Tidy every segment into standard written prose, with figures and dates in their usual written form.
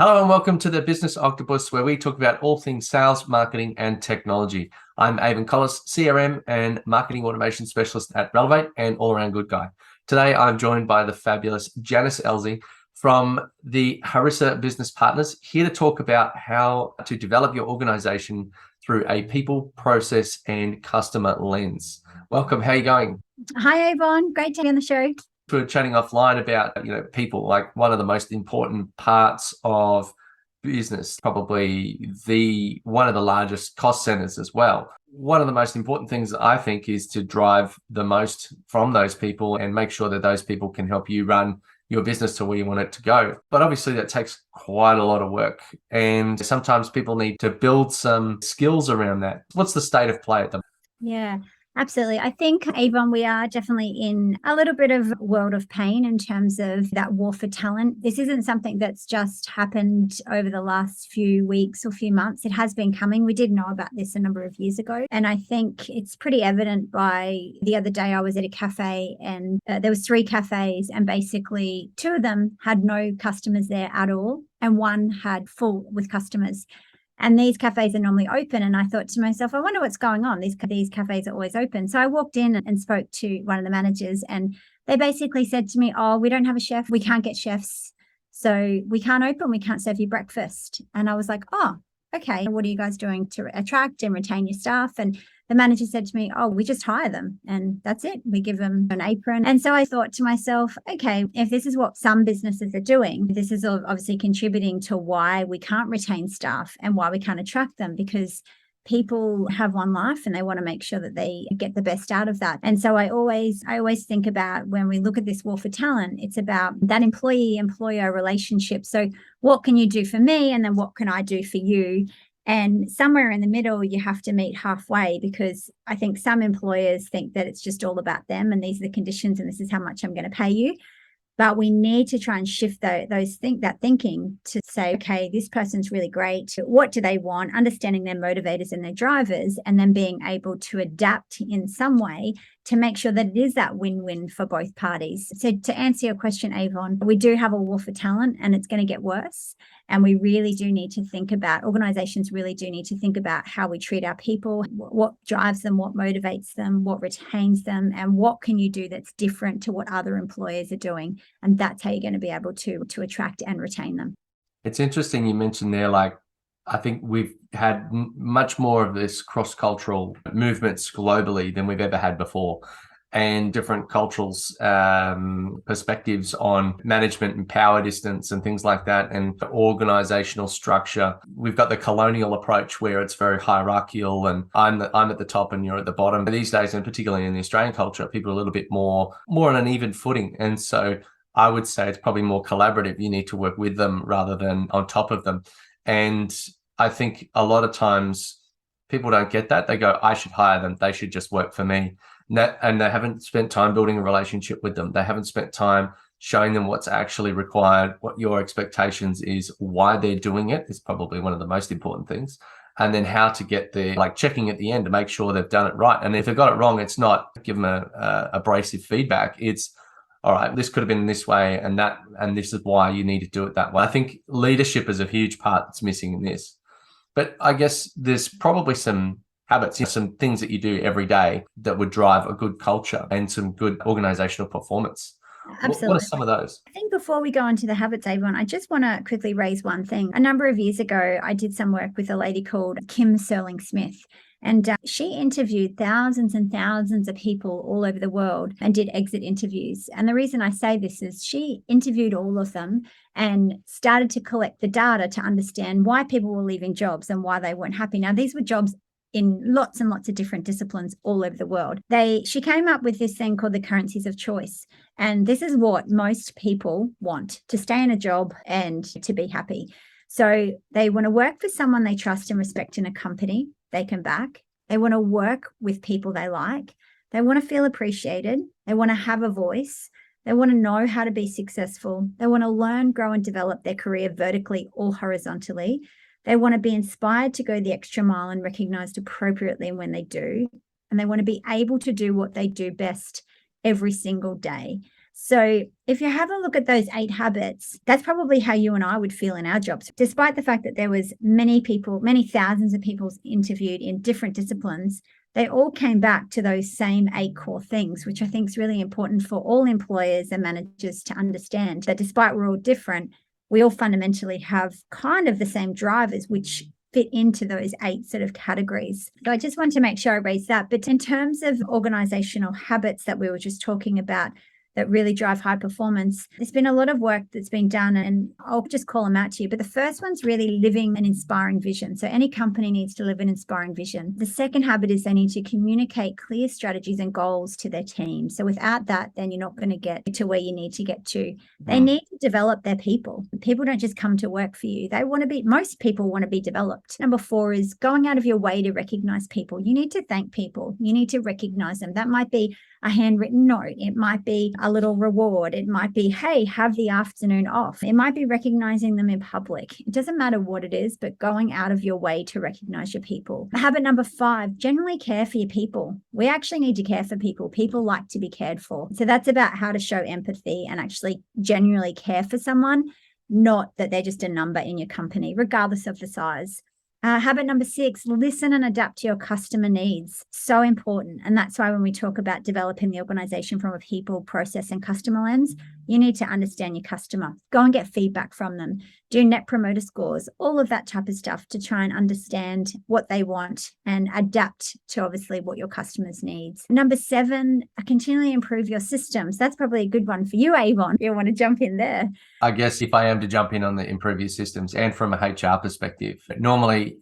Hello and welcome to the Business Octopus, where we talk about all things sales, marketing, and technology. I'm Avon Collis, CRM and Marketing Automation Specialist at Relevate and all-around good guy. Today, I'm joined by the fabulous Janice Elsley from the Harissa Business Partners, here to talk about how to develop your organization through a people, process, and customer lens. Welcome. How are you going? Hi, Avon. Great to be on the show. We're chatting offline about people, like one of the most important parts of business, probably the one of the largest cost centers as well. One of the most important things I think is to drive the most from those people and make sure that those people can help you run your business to where you want it to go. But obviously that takes quite a lot of work, and sometimes people need to build some skills around that. What's the state of play at the moment? Yeah, absolutely. I think, Avon, we are definitely in a little bit of world of pain in terms of that war for talent. This isn't something that's just happened over the last few weeks or few months. It has been coming. We did know about this a number of years ago. And I think it's pretty evident by the other day I was at a cafe and there was 3 cafes, and basically 2 of them had no customers there at all, and one had full with customers. And these cafes are normally open. And I thought to myself, I wonder what's going on. These cafes are always open. So I walked in and spoke to one of the managers, and they basically said to me, oh, we don't have a chef. We can't get chefs. So we can't open. We can't serve you breakfast. And I was like, oh, okay. What are you guys doing to attract and retain your staff? And the manager said to me, oh, we just hire them and that's it. We give them an apron. And so I thought to myself, okay, if this is what some businesses are doing, this is obviously contributing to why we can't retain staff and why we can't attract them, because people have one life and they want to make sure that they get the best out of that. And so I always think about, when we look at this war for talent, it's about that employee-employer relationship. So what can you do for me? And then what can I do for you? And somewhere in the middle, you have to meet halfway, because I think some employers think that it's just all about them and these are the conditions and this is how much I'm going to pay you. But we need to try and shift that thinking to say, okay, this person's really great. What do they want? Understanding their motivators and their drivers, and then being able to adapt in some way to make sure that it is that win-win for both parties. So to answer your question, Avon, we do have a war for talent and it's going to get worse. And we really do need to think about, organizations really do need to think about how we treat our people, what drives them, what motivates them, what retains them, and what can you do that's different to what other employers are doing. And that's how you're going to be able to attract and retain them. It's interesting you mentioned there, like, I think we've had much more of this cross-cultural movements globally than we've ever had before, and different cultures, perspectives on management and power distance and things like that, and organizational structure. We've got the colonial approach where it's very hierarchical and I'm at the top and you're at the bottom. But these days, and particularly in the Australian culture, people are a little bit more on an even footing. And so I would say it's probably more collaborative. You need to work with them rather than on top of them. And I think a lot of times people don't get that. They go, I should hire them. They should just work for me. And they haven't spent time building a relationship with them. They haven't spent time showing them what's actually required, what your expectations is, why they're doing it is probably one of the most important things. And then how to get there, like checking at the end to make sure they've done it right. And if they've got it wrong, it's not give them a abrasive feedback. It's, all right, this could have been this way and that, and this is why you need to do it that way. I think leadership is a huge part that's missing in this. But I guess there's probably some habits, some things that you do every day that would drive a good culture and some good organizational performance. Absolutely. What are some of those? I think before we go into the habits, Avon, I just want to quickly raise one thing. A number of years ago, I did some work with a lady called Kim Serling-Smith. And she interviewed thousands and thousands of people all over the world and did exit interviews. And the reason I say this is she interviewed all of them and started to collect the data to understand why people were leaving jobs and why they weren't happy. Now, these were jobs in lots and lots of different disciplines all over the world. She came up with this thing called the currencies of choice. And this is what most people want: to stay in a job and to be happy. So they want to work for someone they trust and respect in a company they can back. They want to work with people they like. They want to feel appreciated. They want to have a voice. They want to know how to be successful. They want to learn, grow, and develop their career vertically or horizontally. They want to be inspired to go the extra mile and recognized appropriately when they do. And they want to be able to do what they do best every single day. So if you have a look at those 8 habits, that's probably how you and I would feel in our jobs. Despite the fact that there was many people, many thousands of people interviewed in different disciplines, they all came back to those same 8 core things, which I think is really important for all employers and managers to understand, that despite we're all different, we all fundamentally have kind of the same drivers, which fit into those 8 sort of categories. So I just want to make sure I raise that. But in terms of organizational habits that we were just talking about, that really drive high performance, there's been a lot of work that's been done, and I'll just call them out to you. But the first one's really living an inspiring vision. So any company needs to live an inspiring vision. The second habit is they need to communicate clear strategies and goals to their team. So without that, then you're not going to get to where you need to get to. They need to develop their people. People don't just come to work for you. Most people want to be developed. Number 4 is going out of your way to recognize people. You need to thank people. You need to recognize them. That might be a handwritten note. It might be a little reward. It might be, hey, have the afternoon off. It might be recognizing them in public. It doesn't matter what it is, but going out of your way to recognize your people. Habit number 5, generally care for your people. We actually need to care for people. People like to be cared for. So that's about how to show empathy and actually genuinely care for someone, not that they're just a number in your company, regardless of the size. Habit number 6, listen and adapt to your customer needs. So important. And that's why when we talk about developing the organization from a people, process, and customer lens, you need to understand your customer. Go and get feedback from them. Do net promoter scores, all of that type of stuff to try and understand what they want and adapt to obviously what your customers needs. Number 7, continually improve your systems. That's probably a good one for you, Avon, if you want to jump in there. I guess if I am to jump in on the improve your systems, and from a HR perspective, normally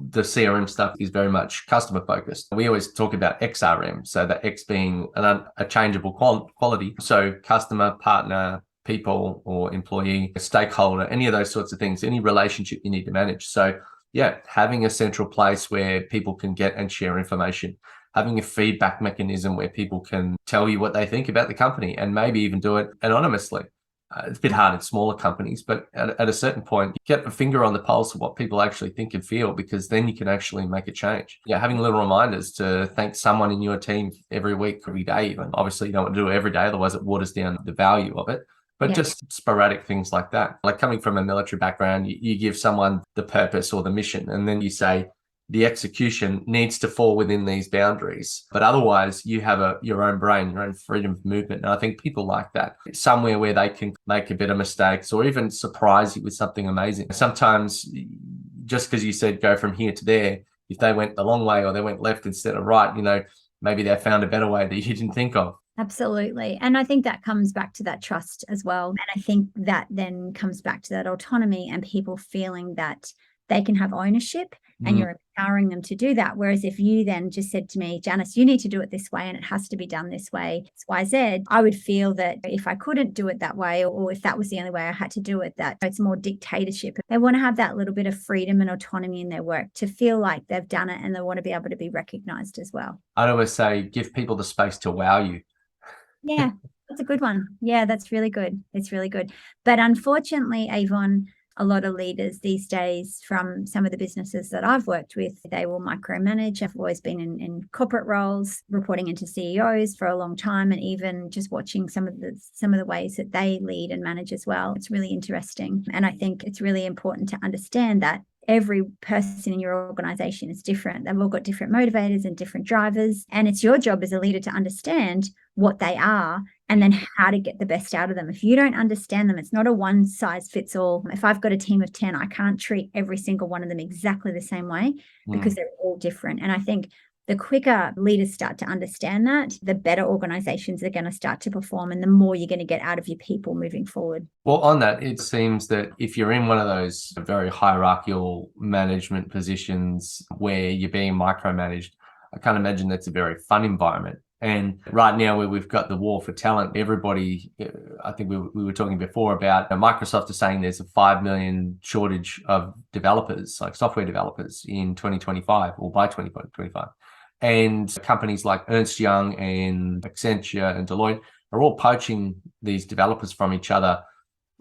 the CRM stuff is very much customer focused. We always talk about XRM, so the X being a changeable quality. So customer, partner, people or employee, stakeholder, any of those sorts of things, any relationship you need to manage. So yeah, having a central place where people can get and share information, having a feedback mechanism where people can tell you what they think about the company and maybe even do it anonymously. It's a bit hard in smaller companies, but at a certain point, you get a finger on the pulse of what people actually think and feel, because then you can actually make a change. Yeah, having little reminders to thank someone in your team every week, every day even. Obviously, you don't want to do it every day, otherwise it waters down the value of it. But just sporadic things like that. Like coming from a military background, you give someone the purpose or the mission, and then you say, the execution needs to fall within these boundaries. But otherwise, you have your own brain, your own freedom of movement. And I think people like that. Somewhere where they can make a bit of mistakes or even surprise you with something amazing. Sometimes, just because you said go from here to there, if they went the long way or they went left instead of right, maybe they found a better way that you didn't think of. Absolutely. And I think that comes back to that trust as well. And I think that then comes back to that autonomy and people feeling that they can have ownership and you're empowering them to do that. Whereas if you then just said to me, Janice, you need to do it this way and it has to be done this way, X, Y, Z, I would feel that if I couldn't do it that way, or if that was the only way I had to do it, that it's more dictatorship. They want to have that little bit of freedom and autonomy in their work to feel like they've done it, and they want to be able to be recognized as well. I'd always say give people the space to wow you. Yeah, that's a good one. Yeah, that's really good. It's really good. But unfortunately, Avon, a lot of leaders these days from some of the businesses that I've worked with, they will micromanage. I've always been in corporate roles, reporting into CEOs for a long time, and even just watching some of the ways that they lead and manage as well. It's really interesting. And I think it's really important to understand that every person in your organization is different. They've all got different motivators and different drivers. And it's your job as a leader to understand what they are and then how to get the best out of them. If you don't understand them, it's not a one size fits all. If I've got a team of 10, I can't treat every single one of them exactly the same way because they're all different. And I think the quicker leaders start to understand that, the better organizations are going to start to perform and the more you're going to get out of your people moving forward. Well, on that, it seems that if you're in one of those very hierarchical management positions where you're being micromanaged, I can't imagine that's a very fun environment. And right now, where we've got the war for talent, everybody, I think we were talking before about Microsoft is saying there's a 5 million shortage of developers, like software developers in 2025 or by 2025. And companies like Ernst Young and Accenture and Deloitte are all poaching these developers from each other,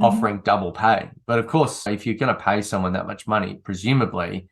offering double pay. But of course, if you're going to pay someone that much money, presumably,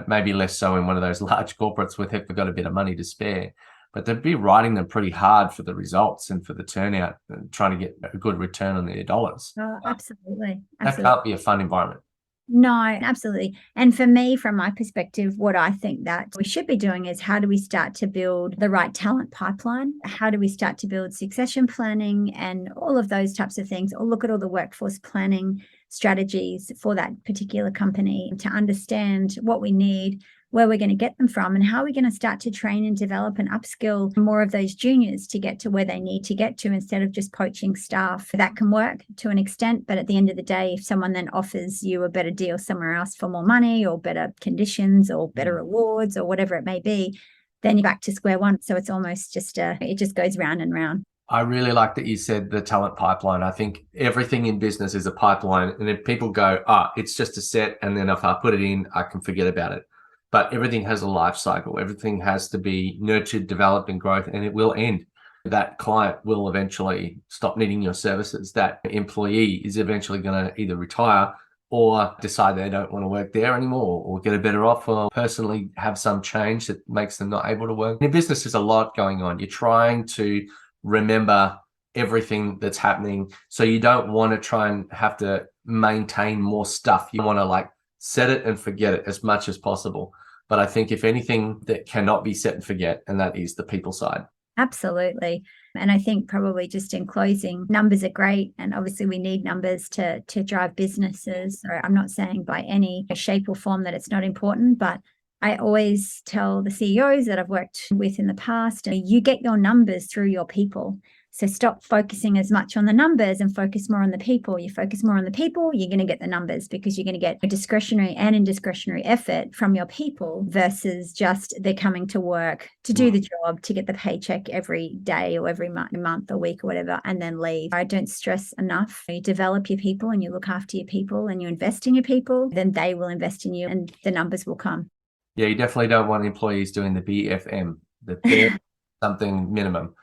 maybe less so in one of those large corporates where they've got a bit of money to spare. but they'd be writing them pretty hard for the results and for the turnout and trying to get a good return on their dollars. Oh, absolutely. That can't be a fun environment. No, absolutely. And for me, from my perspective, what I think that we should be doing is how do we start to build the right talent pipeline? How do we start to build succession planning and all of those types of things, or look at all the workforce planning strategies for that particular company to understand what we need, where we're going to get them from, and how we're going to start to train and develop and upskill more of those juniors to get to where they need to get to instead of just poaching staff. That can work to an extent, but at the end of the day, if someone then offers you a better deal somewhere else for more money or better conditions or better rewards or whatever it may be, then you're back to square one. So it's almost just it just goes round and round. I really like that you said the talent pipeline. I think everything in business is a pipeline. And if people go, it's just a set, and then if I put it in, I can forget about it. But everything has a life cycle. Everything has to be nurtured, developed, and growth, and it will end. That client will eventually stop needing your services. That employee is eventually going to either retire or decide they don't want to work there anymore, or get a better offer, or personally have some change that makes them not able to work. In business, there's a lot going on. You're trying to remember everything that's happening. So you don't want to try and have to maintain more stuff. You want to set it and forget it as much as possible. But I think if anything that cannot be set and forget, and that is the people side. Absolutely. And I think probably just in closing, numbers are great. And obviously we need numbers to drive businesses. So I'm not saying by any shape or form that it's not important, but I always tell the CEOs that I've worked with in the past, you get your numbers through your people. So stop focusing as much on the numbers and focus more on the people. You focus more on the people, you're going to get the numbers, because you're going to get a discretionary and indiscretionary effort from your people versus just they're coming to work to do the job, to get the paycheck every day or every month or week or whatever, and then leave. I don't stress enough. You develop your people and you look after your people and you invest in your people, then they will invest in you and the numbers will come. Yeah, you definitely don't want employees doing the BFM, the bare something minimum.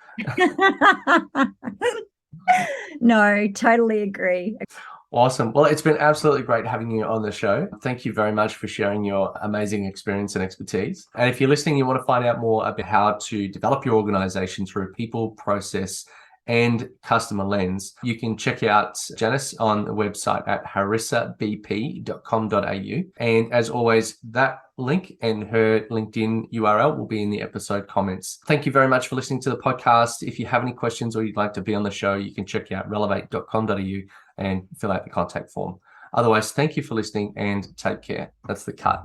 No, totally agree. Awesome. Well, it's been absolutely great having you on the show. Thank you very much for sharing your amazing experience and expertise. And if you're listening, you want to find out more about how to develop your organization through people, process, and customer lens, you can check out Janice on the website at harissabp.com.au. And as always, that link and her LinkedIn URL will be in the episode comments. Thank you very much for listening to the podcast. If you have any questions or you'd like to be on the show, you can check out relevate.com.au and fill out the contact form. Otherwise, thank you for listening and take care. That's the cut.